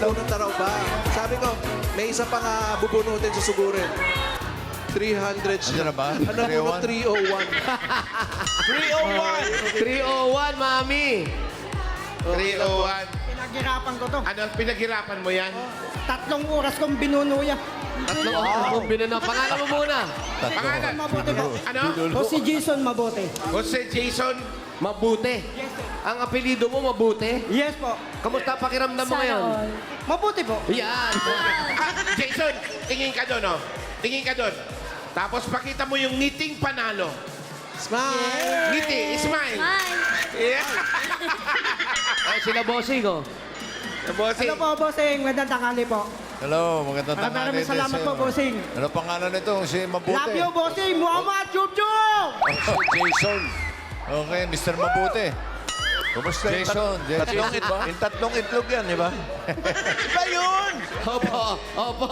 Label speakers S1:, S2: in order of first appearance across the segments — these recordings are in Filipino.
S1: Bunot na raw ba? Sabi ko, may isa pang bubunutin sa sugurin. 300 siya.
S2: Ano na ba?
S1: Ano bunot? 301.
S3: 301, mami.
S4: 301.
S5: Pinaghirapan ko to.
S4: Ano, pinaghirapan mo yan?
S5: 3 oras kong binuno yan.
S3: Tatlong kombina na. Pangalan mo muna.
S4: Pangalan?
S5: Mabuti po.
S4: Ano?
S5: O si Jason Mabote.
S4: Jose Jason.
S3: Mabuti. Ang apelido mo, Mabuti.
S5: Yes po.
S3: Kamusta pakiramdam mo ngayon?
S5: Mabuti po.
S3: Yan.
S4: Jason, tingin ka doon, oh. Tingin ka doon. Tapos pakita mo yung ngiting panalo.
S1: Smile!
S4: Ngiti, smile. Yeah.
S3: Ay, sila bossing, oh.
S4: Bossing.
S5: Ano po, bossing? Magandang tanghali po.
S2: Hello, magandang tanghali.
S5: Maraming salamat
S2: din
S5: po,
S2: sa'yo.
S5: bossing.
S2: Ano pangalan nito? Si Mabuti.
S5: Love you, bossing. Muhammad Chubchub!
S2: Si Jason. Okay, Mr. Mabuti. Kumusta Jason?
S6: Yung tatlong itlog yan, di ba?
S1: Iba yun!
S3: Opo, opo.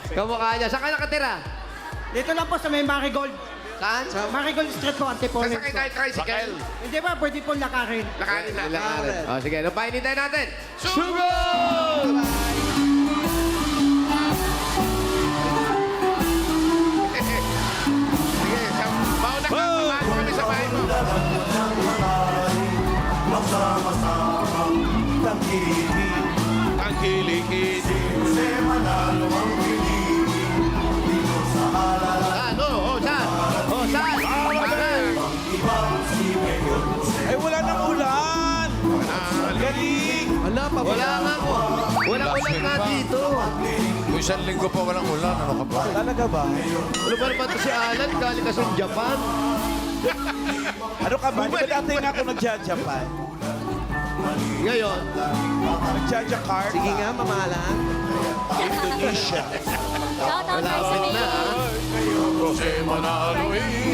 S3: Kamukha niya. Saan ka nakatira?
S5: Dito lang po sa may Marigold.
S3: Saan?
S5: Marigold Street po, Antipolo.
S4: Sasakay tayo tricycle.
S5: Hindi ba, pwede po lakarin.
S4: Lakarin na.
S3: Lakarin. Oh, sige, ano pa hinintay natin? Sugo!
S4: Sige, mauna ka. Samahan mo kami sa bahay mo. Ang kilikid.
S3: Saan? Oh, saan? Oh, saan? Saan?
S6: Ay, wala nang ulan! Galing!
S1: Ala, pa
S3: Wala nga ko. Walang ulan nga dito.
S2: Kung isang linggo pa walang ulan, ano ka ba?
S6: Talaga ba?
S3: Ano ba naman to si Alan? Galing ka sa Japan.
S6: Ano ka ba? Di ba dati nga ako nagja-Japan?
S3: Ngayon,
S6: Nagja-Jakarta.
S1: Sige nga, mamahalan.
S6: Indonesia.
S3: malapit na, ha?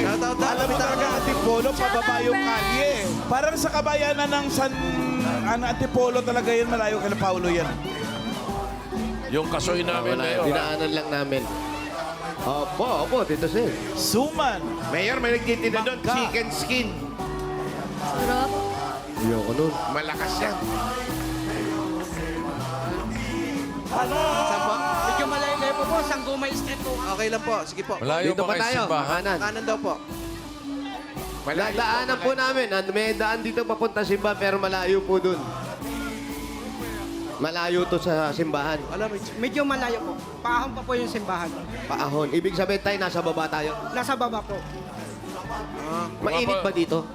S1: Shoutout na.
S6: Alam mo talaga, Antipolo, pababa yung kalye. Parang sa kabayanan ng Antipolo talaga yun, malayo kay Paulo yan.
S7: Yung kasoy namin
S3: Wala,
S7: ngayon.
S3: dinaanan lang namin. Opo, Tito Sen.
S6: Suman.
S4: Mayor, may nagtitinda doon. Chicken skin.
S3: Ayoko nun.
S4: Malakas yan.
S1: Saan po?
S5: Medyo malayo po po, Sanggumay Street po.
S1: Okay lang po. Sige po.
S2: Malayo
S3: Dito
S2: pa
S3: pa
S2: kayo
S3: tayo,
S2: simbahan.
S3: makanan.
S1: Kanan daw po.
S3: Daanan po namin. May daan dito papunta simbahan, pero malayo po dun. Malayo to sa simbahan.
S1: Alam mo,
S5: Medyo malayo po. Paahon pa po yung simbahan.
S3: Paahon. Ibig sabihin tayo, nasa baba tayo.
S5: Nasa baba po.
S3: Mainit ba dito?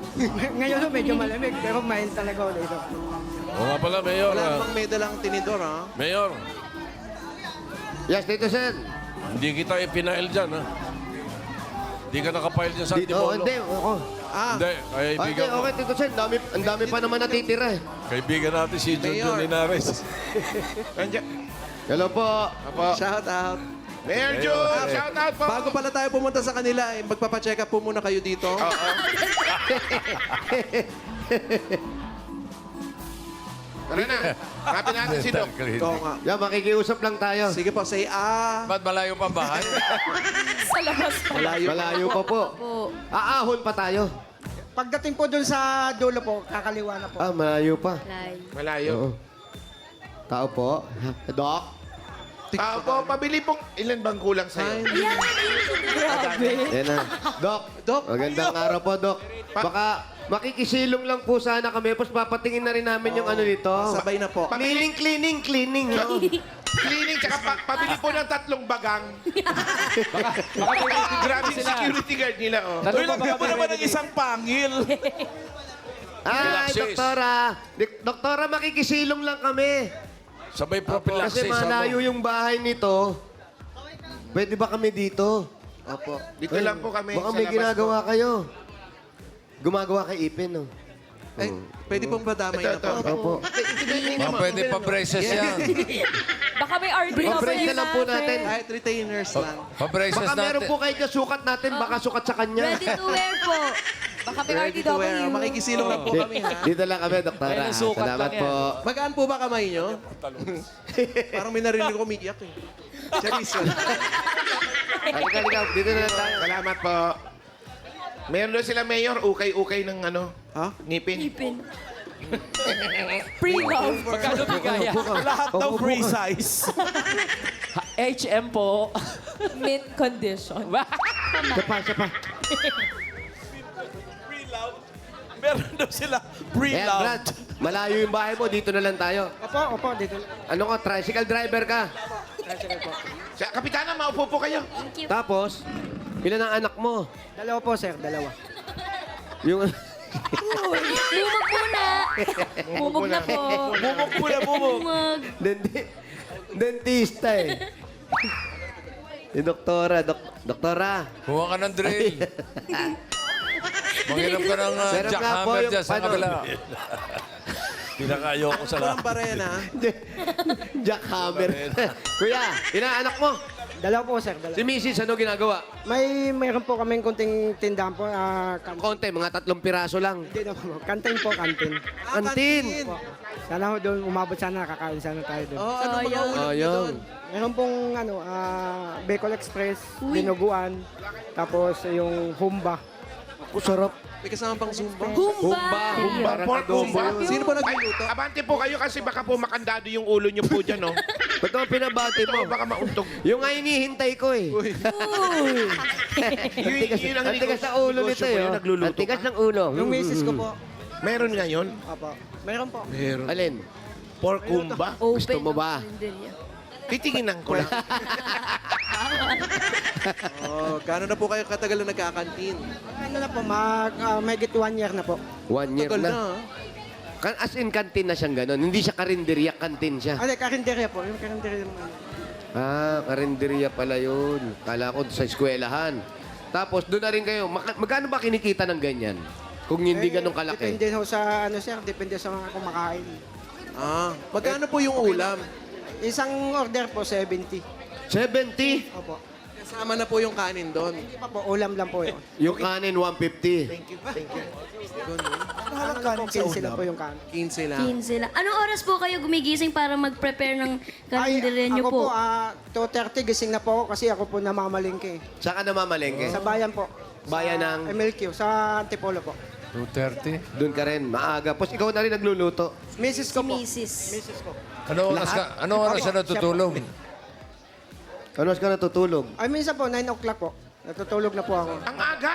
S5: Ngayon medyo malamig, pero main talaga ulit ito.
S7: O nga pala, Mayor.
S1: wala namang medal ang tinidor, ha?
S7: Mayor,
S3: Yes, Tito Sen.
S7: hindi kita ipinail dyan, ha? Hindi ka nakapile dyan sa
S3: Dito,
S7: Antipolo.
S3: hindi. Oo.
S7: Hindi, kaibigan
S3: Okay, okay, Tito Sen. Ang dami pa naman natitira eh.
S7: Kaibigan natin si Junjun
S1: Mayor.
S7: Linares.
S4: Nandiyan.
S3: Hello po.
S1: Shoutout.
S4: Mayor Jun, shout out po.
S1: Bago pala tayo pumunta sa kanila, magpapacheck up po muna kayo dito.
S4: Tara na. Hanapin natin si Doc.
S1: Oo nga.
S3: Yan, makikiusap lang tayo.
S1: Sige po, say
S2: Ba't malayo pa ang bahay?
S8: Sa labas po.
S1: Malayo.
S3: Malayo pa po. Aahon pa tayo.
S5: Pagdating po dun sa dulo po, kakaliwa na po.
S3: Malayo pa.
S4: Malayo.
S3: Oo. Tao po. Doc?
S4: Tao po, pabili pong ilan bang kulang sa'yo?
S3: Yan na. Doc.
S1: Doc.
S3: Magandang araw po, Doc. Baka makikisilong lang po sana kami. Tapos papatingin na rin namin yung ano dito.
S1: Sabay na po.
S3: Cleaning. No?
S4: Cleaning, tsaka pabili po ng 3 bagang. Grabe si security guard nila, oh.
S6: Uy, lagyan mo naman ng isang pangil.
S3: Ay,
S7: Relaxis.
S3: Doktora, makikisilong lang kami.
S7: Sabay
S3: Kasi
S7: prophylaxis.
S3: malayo yung bahay nito. Pwede ba kami dito?
S1: Opo.
S4: Dito lang po kami
S3: Baka
S4: sa
S3: may
S4: labas
S3: ginagawa kayo. Gumagawa kay Ipin, no?
S1: Ay, pwede pong padamay na po.
S3: Opo.
S2: Mga pwede pa braces yan.
S8: Baka may RD na
S3: Pa-break na lang po natin.
S1: Kahit retainers lang.
S2: Pa braces
S3: Baka meron
S2: natin.
S3: po kayo dyan, sukat natin. Baka sukat sa kanya.
S8: Ready to wear po. Baka may
S1: Ready to wear.
S8: RDW.
S1: Makikisilong lang po kami, ha?
S3: Dito lang kami, doktora. Salamat po.
S1: Magaan po ba kamay nyo? Parang may narinig ko umiiyak eh. Charis.
S3: Halika. Dito na lang tayo.
S4: Salamat po. Meron doon sila, Mayor, ukay-ukay ng ano,
S1: Ha?
S4: ngipin.
S8: Ipin. Pre-love.
S9: Magkano bigaya?
S6: Lahat daw free size.
S9: HM po.
S8: Mint condition.
S3: Siya pa.
S6: Pre-love. Meron daw sila
S3: Ayan,
S6: pre-love.
S3: Brad. Malayo yung bahay mo. Dito na lang tayo.
S5: Opo, dito.
S3: Ano ka, tricycle driver ka?
S4: Kapitana, maupo po kayo.
S3: Tapos, ilan ang anak mo?
S5: Dalawa po, sir, dalawa.
S3: Yung...
S8: Bumog muna. Bumog na po.
S6: Bumog muna, bumog.
S8: Bumog.
S3: Dentista eh. Yung doktora. Doktora.
S2: Kuha ka ng drill. Manginom ka ng
S3: Meron nga po
S2: jackhammer
S3: yung
S2: dyan sa
S3: ano.
S2: kabila.
S7: Pinakayoko sa lahat.
S1: Walang barena.
S3: Jackhammer. Kuya, ilan ang anak mo?
S5: Dalawa po, sir, dalawa.
S3: Si Mrs. ano ginagawa?
S5: Mayroon po kaming kunting tindahan po.
S3: Konti, mga 3 piraso lang.
S5: Hindi na po. Kantin po, kantin.
S3: Kantin.
S5: Po. Sana ho doon umabot sana, kakain sana tayo doon.
S1: Oh, ano mga ulam niyo
S3: Ayun.
S1: doon?
S5: Meron pong Bicol Express, dinuguan, tapos yung humba.
S3: Sarap.
S1: May kasama pang Zumba.
S3: Humba.
S4: Pork humba.
S1: Sino po nagluluto?
S4: Abante po kayo kasi baka po makandado yung ulo niyo po dyan, no?
S3: Ba't naman pinabati
S4: Ito,
S3: mo?
S4: baka mauntog.
S3: Yung nga hinihintay ko eh.
S4: Yun ang
S3: Ang tigas ng ulo nito
S4: negosyo po
S3: eh.
S4: yun,
S3: oh.
S4: nagluluto
S3: Ang tigas
S4: ka.
S3: ng ulo.
S5: Yung misis ko po.
S4: Meron nga yun.
S5: Opo. Meron po.
S3: Alin?
S4: Pork humba.
S3: Gusto mo ba?
S4: Titinginan ko lang.
S1: Oh, gaano na po kayo katagal na nagkakantin?
S5: Ano na po, may 1 year na po.
S3: 1 year
S1: Tagal na.
S3: na. As in, kantin na siyang ganon. Hindi siya karinderya, kantin siya.
S5: Ano, karinderya po. Yung karinderya ng ano.
S3: Karinderya pala yun. Kala ko sa eskwelahan. Tapos, doon na rin kayo. Magkano ba kinikita ng ganyan? Kung hindi ganun kalaki.
S5: Depende ho sa, sir, depende sa mga kumakain.
S1: Magkano po yung ulam?
S5: Isang order po, 70.
S3: 70?
S5: Opo.
S1: Kasama na po yung kanin doon.
S5: Hindi pa po, ulam lang po yun.
S3: Yung kanin, 150.
S5: Ano lang po, 15 lang po yung kanin.
S1: 15 lang.
S10: 15 lang. Anong oras po kayo gumigising para mag-prepare ng kalendarya niyo
S5: ako
S10: po?
S5: po, 2:30 gising na po ako kasi ako po namamalingke.
S3: Saan ka namamalengke?
S5: Sa bayan po.
S3: Bayan
S5: Sa
S3: ng-
S5: MLQ, sa Antipolo po.
S2: 2:30.
S3: Doon ka rin, maaga. Tapos ikaw na rin nagluluto.
S5: Mrs. ko po.
S10: Mrs.
S5: Mrs. ko.
S2: Ano oras ka natutulog?
S3: Ano ka natutulog?
S5: Ay, minsan po, 9 o'clock po. Natutulog na po ako.
S4: Ang aga.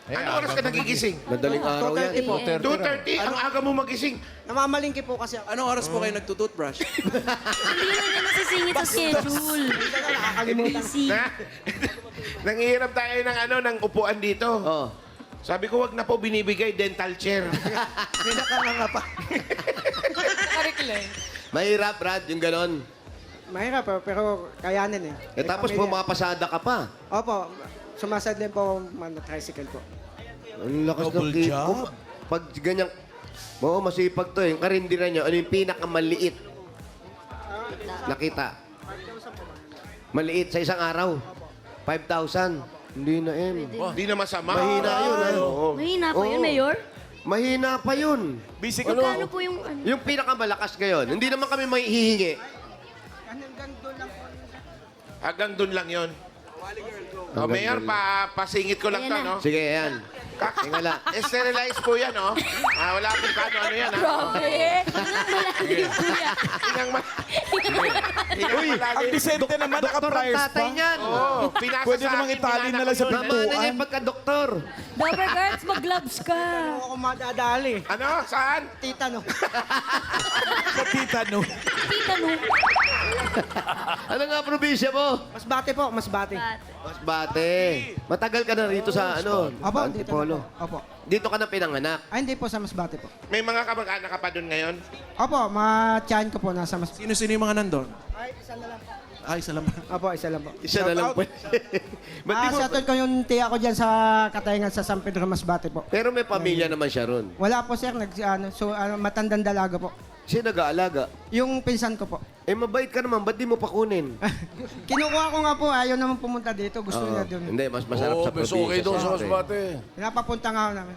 S4: Ano oras ka nagigising?
S3: Madaling araw yan.
S5: 2:30 po.
S4: 2:30. Ang aga mo magising.
S5: Namamalingke po kasi ako.
S1: Anong oras po kayo nagtutoothbrush?
S10: Hindi na niya nasisingit sa schedule.
S5: Nakakalimutan.
S10: Busy.
S4: Nangihiram tayo ng upuan dito.
S3: Oh.
S4: Sabi ko, wag na po binibigay dental chair.
S1: Pinakanganga pa.
S3: Mahirap, Brad, yung ganon.
S5: Mahirap pero kayanin eh.
S3: Tapos
S5: May pamilya.
S3: pumapasada ka pa.
S5: Opo, sumasad din po tricycle po.
S3: Ang lakas
S6: Double
S3: ng
S6: job.
S3: Pag ganyan, oo, masipag to eh. Yung karindira niya, ano yung pinakamaliit? Nakita. Maliit sa isang araw. 5,000. Hindi na
S4: Hindi na masama.
S3: Mahina yun, ah.
S4: Oo.
S10: Mahina po yun,
S3: Oo.
S10: Mayor?
S3: Mahina pa yun.
S6: Busy ka
S10: Magkano
S6: pa.
S10: po yung ano?
S3: Yung pinakamalakas ngayon, hindi naman kami may hihingi.
S4: Hanggang doon lang yon. Mayor, pasingit ko lang
S10: Ayan
S4: to,
S10: na.
S4: no?
S3: Sige, ayan. Tingala.
S4: Sterilize po yan, no? Wala akong ano yan, ha?
S8: Grabe.
S10: Malalim, kuya.
S4: Hingang
S6: Uy, ang Vicente naman
S3: Doktor ang
S6: naka-pliers
S3: tatay
S6: pa.
S3: niyan.
S4: Oo, pinasa
S6: Pwede
S4: sa
S6: namang
S4: akin,
S6: itali na lang sa
S4: pinana ko yun.
S3: Tama na niya
S6: pintuan.
S3: pagka-doktor.
S8: Double guards, mag-gloves ka.
S5: Ako madadali.
S4: Ano? Saan?
S5: Tita, no?
S6: Sa tita, no?
S8: Tita, no?
S3: Ano nga probinsya mo?
S5: Masbate po, masbate.
S3: Masbate. Matagal ka na rito sa ano?
S5: Opo, dito
S3: Antipolo.
S5: na po. Opo.
S3: Dito ka na pinanganak.
S5: Ay, hindi po sa masbate po.
S4: May mga kamag-anak ka pa doon ngayon?
S5: Opo, ma-tiyan ko po nasa masbate.
S1: Sino-sino yung mga nandun?
S5: Ay, isa na lang po.
S1: Isa lang.
S5: Opo, isa lang po.
S3: Isa na lang po. Ba't di mo-
S5: Shoutout ko yung tiya ko dyan sa Katayngan sa San Pedro Masbate po.
S3: Pero may pamilya naman siya ron.
S5: Wala po sir, matandang dalaga po.
S3: Siya nag-aalaga.
S5: Yung pinsan ko po.
S3: Eh, mabait ka naman. Ba't di mo pa kunin?
S5: Kinukuha ko nga po, ayaw naman pumunta dito. Gusto
S3: Oo.
S5: niya doon.
S3: Hindi, mas masarap
S7: Oo,
S3: sa
S7: mas
S3: probinsya.
S7: okay doon sa
S3: siyempre.
S7: Masbate.
S5: Pinapapunta nga ako namin.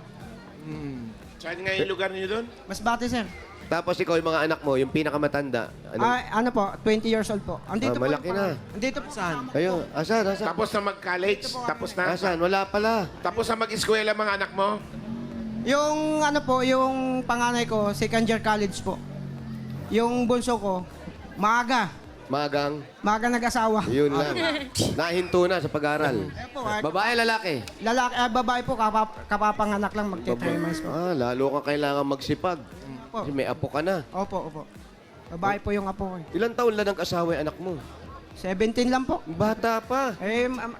S4: Saan nga yung lugar niyo doon?
S5: Masbate sir.
S3: Tapos ikaw yung mga anak mo, yung pinakamatanda.
S5: Ano po, 20 years old po. Andito po.
S3: malaki na.
S5: Andito po. Saan?
S3: Ayun, asan, asan?
S4: Tapos na mag-college? Tapos na?
S3: Asan? Wala pala.
S4: Tapos na mag-eskwela mga anak mo?
S5: Yung ano po, yung panganay ko, second year college po. Yung bunso ko, maaga.
S3: Magang,
S5: Maaga nag-asawa.
S3: yun lang. Nahinto na sa pag-aral.
S5: Po,
S3: Babae, lalaki?
S5: babae po, kapapanganak lang, magte-3 months po.
S3: Ah, lalo ka kailangan magsipag.
S5: Po.
S3: Kasi may apo ka na.
S5: Opo. Babae po yung apo ko.
S3: Ilang taon lang nag-asawa yung anak mo?
S5: 17 lang po.
S3: Bata pa.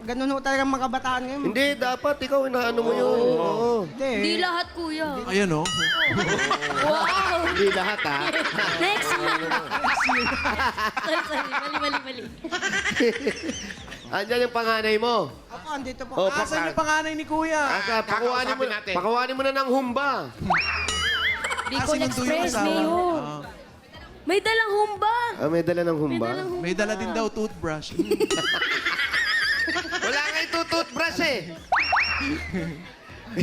S5: Ganun ho talagang mga kabataan ngayon.
S3: Hindi, dapat ikaw inaano mo yun. Oo.
S10: Hindi lahat, kuya.
S1: Ayan, oh.
S10: Wow!
S3: Hindi lahat, ha?
S10: Next one. Sorry. Mali.
S3: Andyan yung panganay mo.
S5: Opo, andito po.
S3: Oh,
S1: Asan yung panganay ni Kuya?
S3: Asa,
S4: Kakausapin natin.
S3: pakawanin mo na ng humba.
S8: Bicol
S1: sinundo yung
S8: Express,
S1: asawa.
S8: Mayo.
S10: May dalang humba.
S3: Ah, may dala ng humba?
S1: May dala din daw toothbrush.
S3: Wala nga yung toothbrush eh.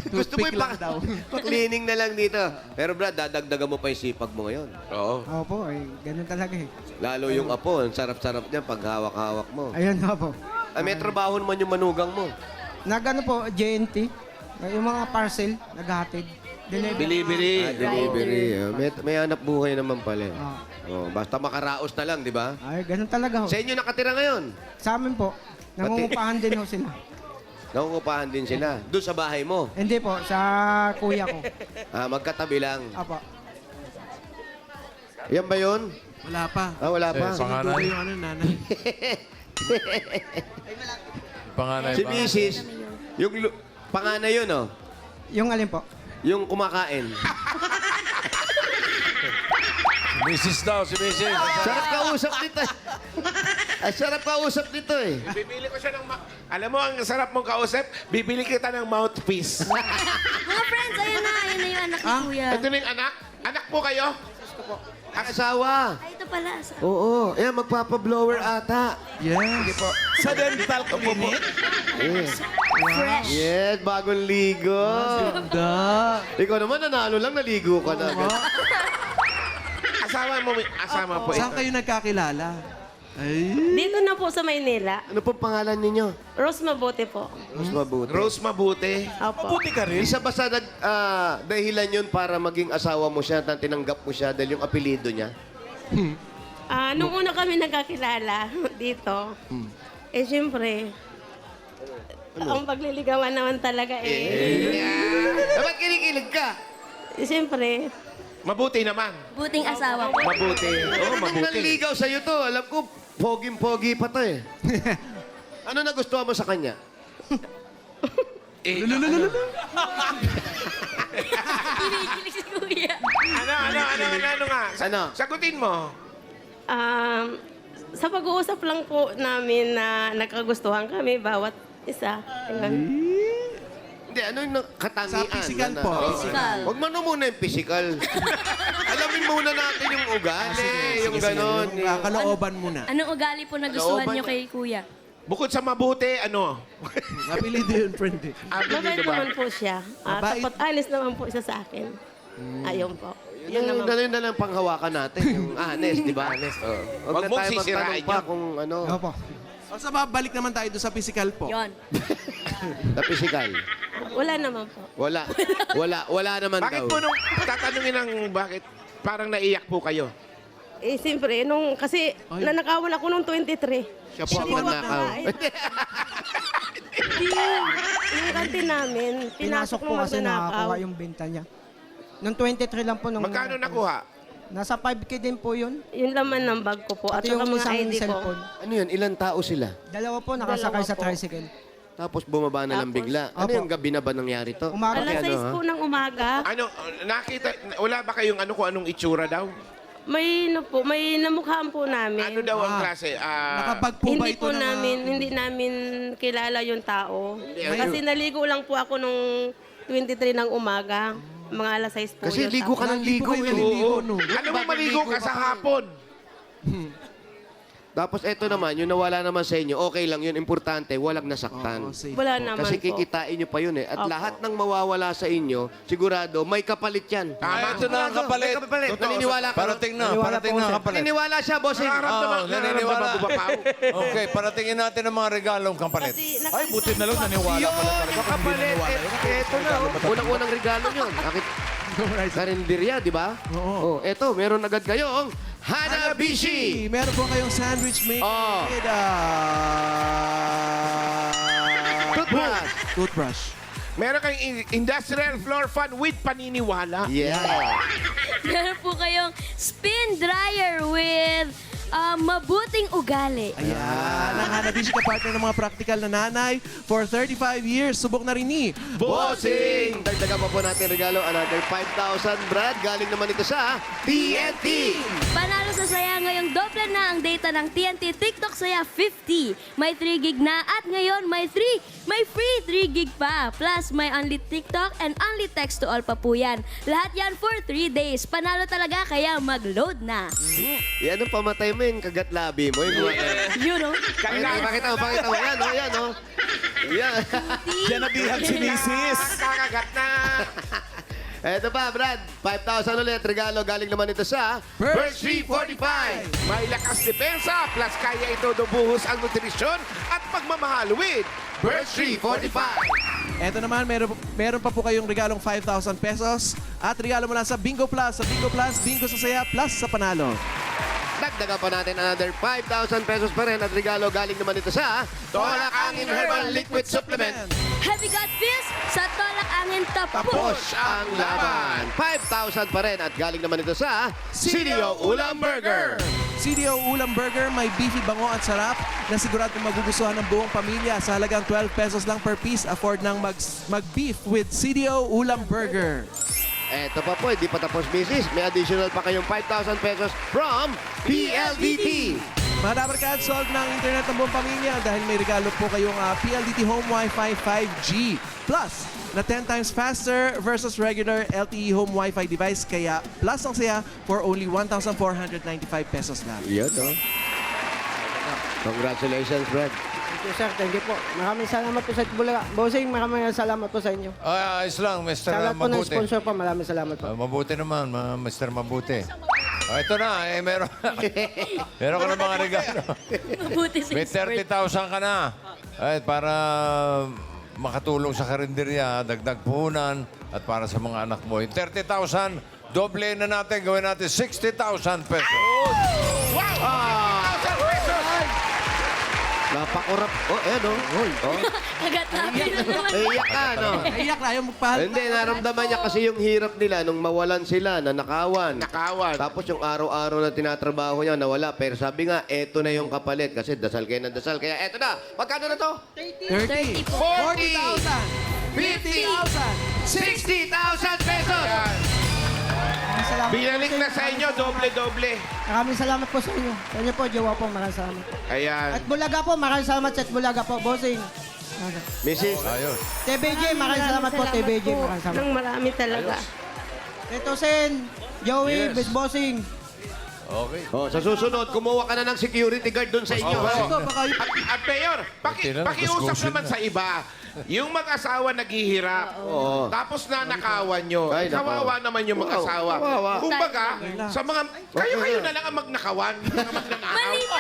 S3: Gusto mo
S1: Toothpick
S3: yung
S1: lang daw.
S3: cleaning na lang dito. Pero Brad, dadagdagan mo pa yung sipag mo ngayon.
S4: Oo.
S5: Opo, ganun talaga eh.
S3: Lalo yung apo, ang sarap-sarap niya pag hawak-hawak mo.
S5: Ayun na po.
S3: May trabaho naman yung manugang mo.
S5: Nagano po, JNT. Yung mga parcel, naghahatid.
S4: Delivery.
S3: Delivery. May hanap buhay naman pala.
S5: Ah.
S3: Oh, basta makaraos na lang, di ba?
S5: Ay, ganun talaga ho.
S3: Sa inyo nakatira ngayon.
S5: Sa amin po, nangungupahan din ho sila.
S3: Nangungupahan din sila. Doon sa bahay mo.
S5: Hindi po, sa kuya ko.
S3: Magkatabi lang.
S5: Apo.
S3: Yan ba yun?
S1: Wala pa.
S3: Wala pa.
S2: Panganay.
S1: Yung ano, nanay.
S2: Panganay
S3: Si
S2: ba?
S3: Mrs. Yung panganay yun, oh.
S5: Yung alin po?
S3: Yung kumakain.
S2: Mrs. daw, si Mrs.
S3: Sarap kausap nito. Ay, sarap kausap nito eh.
S4: Bibili ko siya ng... Alam mo, ang sarap mong kausap, bibili kita ng mouthpiece.
S10: Mga friends, ayun na yung anak ni kuya.
S4: Ito na yung anak. Anak po kayo?
S3: Asawa.
S10: Ay, ito pala.
S3: Oo. Ayan, magpapa-blower ata.
S1: Yes. Sa dental clinic.
S3: Yes.
S10: Fresh.
S3: Yes, bagong ligo.
S1: Ganda.
S3: Ikaw naman, nanalo lang, naligo ka na.
S4: Asama po
S1: Saan
S4: ito.
S1: kayo nagkakilala? Ay.
S11: Dito na po sa Maynila.
S3: Ano pong pangalan ninyo?
S11: Rose Mabuti po.
S3: Mas mabuti.
S4: Rose Mabuti.
S11: Opo.
S1: Mabuti ka rin.
S3: Isa ba sa dahilan yun para maging asawa mo siya, tinanggap mo siya dahil yung apelido niya?
S11: Nung una kami nagkakilala dito, siyempre, ang pagliligawan naman talaga
S3: Dapat kinikilig ka.
S11: siyempre,
S4: Mabuti naman.
S10: Buting asawa po.
S4: Mabuti. Oo, mabuti.
S3: Nanligaw sa'yo to. Alam ko, poging-pogi pa to eh. Ano nagustuhan mo sa kanya?
S10: Kinikilig si kuya.
S4: Ano nga?
S3: Ano?
S4: Sagutin mo.
S11: sa pag-uusap lang po namin na nagkagustuhan kami bawat isa. Ayun.
S3: Hindi, ano yung katangian?
S1: Sa physical po.
S10: Physical.
S3: Huwag mo muna yung physical. Alamin muna natin yung ugali, yung ganon.
S1: Yung kalooban muna.
S10: Anong ugali po nagustuhan
S3: Looban
S10: niyo
S3: niya.
S10: kay kuya?
S4: Bukod sa mabuti, ano?
S1: Apelido yun, friend.
S11: Mabait naman po siya.
S1: Mabait.
S11: Tapat honest naman po siya sa akin. Ayun po. Yun naman.
S3: Yun na lang panghawakan natin, yung honest, di ba? Honest.
S4: Huwag
S3: Huwag na
S4: mong
S3: tayo magtanong
S4: sisirain
S3: pa
S4: yun.
S3: kung ano,
S5: Opo.
S1: O sa babalik naman tayo doon sa physical po.
S10: Yon.
S3: na physical.
S11: Wala naman po.
S3: Wala naman
S4: Bakit
S3: daw.
S4: po nung tatanungin ng bakit parang naiyak po kayo?
S11: Siyempre, kasi nanakawan ako nung 23.
S3: Siya po ang manakaw.
S11: Yung kantin namin,
S5: Pinasok po kasi nakakuha yung benta niya. Nung 23 lang po.
S4: Magkano nakuha?
S5: Nasa 5K din po yun.
S11: Yung laman ng bag ko po at
S5: Pati
S11: saka
S5: yung
S11: mga
S5: isang
S11: ID ko.
S5: cellphone.
S3: Ano yun? Ilang tao sila?
S5: Dalawa po nakasakay
S11: Dalawa
S5: sa
S11: po.
S5: tricycle.
S3: Tapos bumaba na lang
S11: Tapos?
S3: bigla. Ano
S5: Opo.
S3: yung gabi na ba nangyari to?
S5: Umaga.
S11: Alas
S3: Ano,
S11: 6
S3: ha?
S11: po ng umaga,
S4: Ano, nakita, wala ba kayong ano kung anong itsura daw?
S11: may namukhaan po namin.
S4: Ano daw ang klase?
S1: Nakapag po ba
S11: Hindi
S1: ito
S11: po
S1: ng...
S11: namin, hindi namin kilala yung tao. Kasi naligo lang po ako nung 23 ng umaga. Mga alas 6 po
S3: Kasi
S11: yun.
S3: ligo ka ng
S1: Lagi po
S3: ligo.
S1: kayo
S3: eh.
S1: naliligo, no?
S4: Ano mo maligo ka sa hapon?
S3: Tapos eto naman, yung nawala naman sa inyo, okay lang yun. Importante, walang nasaktan.
S1: Oo, safe.
S11: Wala naman
S3: Kasi
S11: po.
S3: kikitain nyo pa yun eh. At
S11: Opo.
S3: lahat ng mawawala sa inyo, sigurado, may kapalit yan.
S7: Ah, ito na ang kapalit.
S3: May kapalit.
S7: Totoo.
S3: Naniniwala ka.
S7: Parating na ang kapalit.
S3: Naniniwala siya, bossing.
S7: Oo, naniniwala.
S4: Bubapaw.
S7: Okay, paratingin natin ang mga regalong kapalit.
S11: Kasi
S6: Ay, buti na lang naniwala pala talaga.
S3: Yung
S6: Kung hindi
S3: kapalit.
S6: naniwala yun.
S3: Eto na. Unang-unang regalo yun. Karinderya, di ba?
S1: Oo.
S3: Oh, eto, meron agad kayong Hanabishi.
S1: Meron po kayong sandwich maker
S3: Oh.
S1: with
S3: Toothbrush.
S1: toothbrush.
S4: Meron kayong industrial floor fan with paniniwala.
S3: Yeah.
S10: Meron po kayong spin dryer with mabuting ugali.
S1: Ayan. Ang Hanabishi ka-partner ng mga practical na nanay for 35 years. Subok na rin ni
S3: Bossing! Dagdagan pa po natin regalo. Another 5,000, Brad. Galing naman ito sa TNT.
S10: Panalo sa saya ngayong doble na ang data ng TNT TikTok Saya 50. May 3 gig na at ngayon may free 3 gig pa. Plus may only TikTok and only text to all pa po yan. Lahat yan for 3 days. Panalo talaga kaya mag-load na.
S3: Yan ang pamatay mo yung kagat labi mo. Yung
S10: You know?
S3: pakita mo. Yan, oh, yan, oh. Yan.
S6: Yan nabihag si Mrs.
S4: Kakagat na.
S3: Eto pa, Brad. 5,000 ulit. Regalo galing naman ito sa Birch 345.
S4: May lakas depensa, plus kaya ito dubuhos ang nutrisyon at pagmamahal with
S3: Birch 345.
S1: Eto naman, meron pa po kayong regalong 5,000 pesos at regalo mula sa Bingo Plus. Sa Bingo Plus, Bingo sa saya, plus sa panalo.
S3: Dagdagan pa natin another 5,000 pesos pa rin at regalo galing naman ito sa Tolak Angin Herbal Liquid Supplement.
S10: Heavy gut feels sa Tolak Angin Tapos.
S3: Push ang laban. 5,000 pa rin at galing naman ito sa CDO Ulam Burger.
S1: CDO Ulam Burger, may beefy bango at sarap na siguradong magugustuhan ng buong pamilya. Sa halagang 12 pesos lang per piece, afford ng mag-beef with CDO Ulam Burger.
S3: Eto pa po, hindi pa tapos business. May additional pa kayong 5,000 pesos from PLDT.
S1: Mga Dabarkad, solve ng internet ng buong pamilya dahil may regalo po kayong PLDT Home Wi-Fi 5G Plus na 10 times faster versus regular LTE Home Wi-Fi device. Kaya plus ang saya for only 1,495 pesos lang.
S3: Yan, oh. Congratulations, Brad.
S5: Thank you, sir. Thank you po. Maraming salamat po sa Itbulaga. Bossing, maraming salamat po sa inyo.
S7: Ay, ayos lang, Mr.
S5: Sa lahat po ng
S7: Mabuti.
S5: sponsor po, maraming salamat po.
S7: Mabuti naman, Mr. Mabuti. Ito na, meron ka na mga regalo.
S10: Mabuti sa
S7: May 30,000 ka na. Ay, para makatulong sa karinderya, dagdag puhunan, at para sa mga anak mo. Yung 30,000, doble na natin, gawin natin 60,000 pesos.
S3: Napakurap. Oh, ayan, oh. Oh.
S10: Kagat natin na naman.
S3: Iyak ka, no?
S1: Iyak na, ayaw magpahal.
S3: Hindi, naramdaman niya kasi yung hirap nila nung mawalan sila, na nakawan.
S4: nakawan.
S3: Tapos yung araw-araw na tinatrabaho niya, nawala. Pero sabi nga, eto na yung kapalit. Kasi dasal kayo ng dasal. Kaya eto na. Magkano na to?
S1: 30.
S10: 30 po.
S1: 40,000.
S3: 50,000. 60,000 pesos.
S5: Salamat.
S4: Binalik na sa inyo, doble-doble.
S5: Maraming salamat po sa inyo. Sa inyo po, jowa po, maraming salamat.
S4: Ayan.
S5: At Bulaga po, maraming salamat sa Bulaga po, bossing.
S3: Mrs.
S7: Ayos.
S5: TBJ, maraming salamat po, TBJ, maraming salamat.
S11: Nang marami talaga.
S5: Ito, Sen, Joey,
S7: Yes.
S5: Best Bossing.
S7: Okay.
S3: Oh, sa susunod, kumuha ka na ng security guard doon sa inyo.
S1: Ito, baka
S4: At Mayor,
S7: Buti na,
S4: pakiusap
S7: kuskusin
S4: naman
S7: na.
S4: sa iba. Yung mag-asawa naghihirap.
S3: Oo.
S4: Tapos na nakawan nyo.
S3: Ay, nako.
S4: Kawawa naman yung mag-asawa.
S3: Kawawa.
S4: Kumbaga, sa mga... Kayo na lang ang magnakawan. Mga magnanakaw.
S10: Mali pa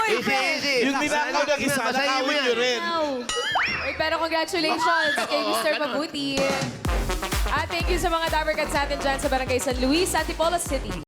S3: Easy, easy.
S6: Yung ninakaw ng isa,
S3: Basahin mo
S6: nakawin
S3: yan.
S6: nyo rin.
S8: Uy, pero congratulations kay Mr. Mabuti. At thank you sa mga Dabarkad sa atin dyan sa Barangay San Luis, Antipolo City.